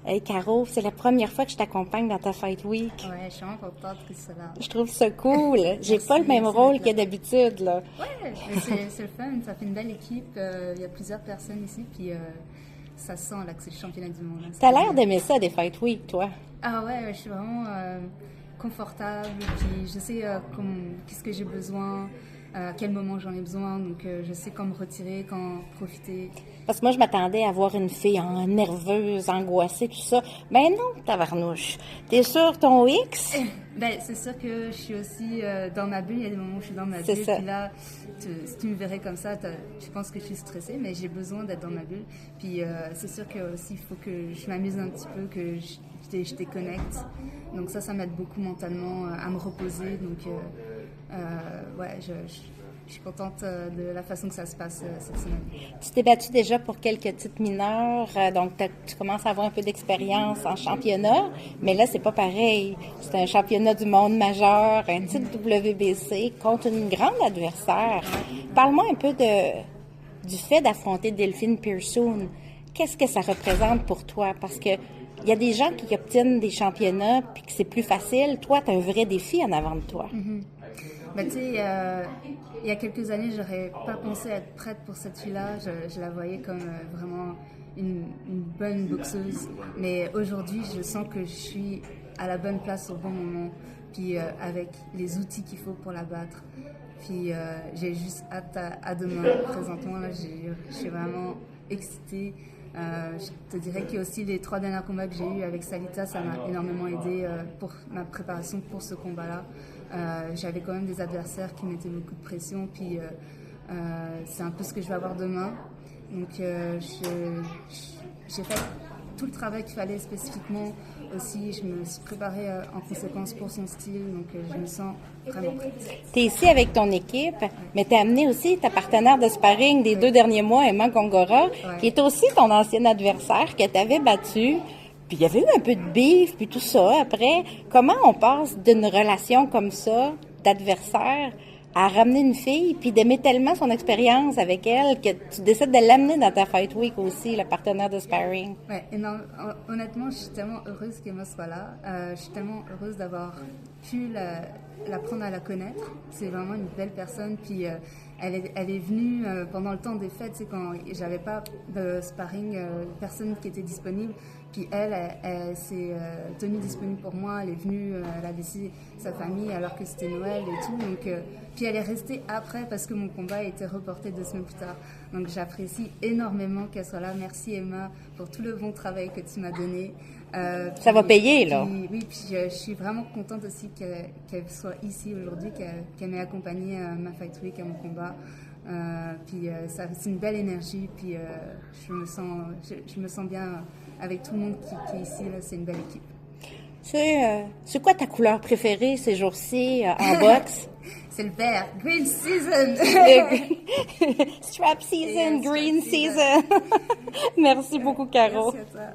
Hey Caro, c'est la première fois que je t'accompagne dans ta Fight Week. Ouais, je suis vraiment contente que ce soit là. Je trouve ça cool. J'ai Merci, pas le même merci rôle d'être que là. d'habitude, là. Ouais, mais c'est le fun, ça fait une belle équipe. Il y a plusieurs personnes ici, puis ça sent là que c'est le championnat du monde. Hein, ça T'as fait l'air bien. d'aimer ça, des Fight Week, toi. Ah ouais, je suis vraiment confortable, puis je sais qu'est-ce que j'ai besoin, à quel moment j'en ai besoin, donc je sais quand me retirer, quand profiter. Parce que moi, je m'attendais à voir une fille nerveuse, angoissée, tout ça. Ben non, tabarnouche. T'es sur ton X? Ben, c'est sûr que je suis aussi dans ma bulle. Il y a des moments où je suis dans ma C'est bulle. ça. Puis là, si tu me verrais comme ça, tu penses que je suis stressée, mais j'ai besoin d'être dans ma bulle. Puis c'est sûr que aussi il faut que je m'amuse un petit peu, que je déconnecte. Donc ça m'aide beaucoup mentalement à me reposer. Donc ouais, je suis contente de la façon que ça se passe cette semaine. Tu t'es battu déjà pour quelques titres mineurs, donc tu commences à avoir un peu d'expérience en championnat, mais là, c'est pas pareil. C'est un championnat du monde majeur, un titre WBC contre une grande adversaire. Parle-moi un peu du fait d'affronter Delphine Pearson. Qu'est-ce que ça représente pour toi? Parce que il y a des gens qui obtiennent des championnats puis que c'est plus facile. Toi, tu as un vrai défi en avant de toi. Bah, tu sais, il y a quelques années, j'aurais pas pensé être prête pour cette fille-là. Je la voyais comme vraiment une bonne boxeuse. Mais aujourd'hui, je sens que je suis à la bonne place au bon moment. Puis avec les outils qu'il faut pour la battre. Puis j'ai juste hâte à demain. Présentement, là, je suis vraiment excitée. Je te dirais que aussi les 3 derniers combats que j'ai eus avec Salita, ça m'a énormément aidé pour ma préparation pour ce combat-là. J'avais quand même des adversaires qui mettaient beaucoup de pression, puis c'est un peu ce que je vais avoir demain. Donc j'ai fait tout le travail qu'il fallait spécifiquement aussi. Je me suis préparée en conséquence pour son style, donc je me sens vraiment prête. Tu es ici avec ton équipe, mais tu as amené aussi ta partenaire de sparring des 2 derniers mois, Emma Gongora, qui est aussi ton ancien adversaire que tu avais battu. Puis il y avait eu un peu de bif, puis tout ça. Après, comment on passe d'une relation comme ça, d'adversaire, à ramener une fille, puis d'aimer tellement son expérience avec elle que tu décides de l'amener dans ta Fight Week aussi, le partenaire de sparring? Ouais, honnêtement, je suis tellement heureuse qu'Emma soit là. Je suis tellement heureuse d'avoir pu l'apprendre à la connaître. C'est vraiment une belle personne. Puis elle est venue pendant le temps des fêtes, c'est quand j'avais pas de sparring, personne qui était disponible. Puis elle s'est tenue disponible pour moi. Elle est venue, elle a laissé sa famille alors que c'était Noël et tout. Donc, puis elle est restée après parce que mon combat a été reporté 2 semaines plus tard. Donc j'apprécie énormément qu'elle soit là. Merci Emma pour tout le bon travail que tu m'as donné. Ça va payer, là. Oui, puis je suis vraiment contente aussi qu'elle soit ici aujourd'hui, qu'elle m'ait accompagnée à ma Fight Week, à mon combat. Puis c'est une belle énergie, puis je me sens bien avec tout le monde qui est ici. Là, c'est une belle équipe. C'est quoi ta couleur préférée ces jours-ci en boxe? C'est le vert. Green season! Strap season, Yes, green strap season. season. Merci beaucoup, Caro. Merci à toi.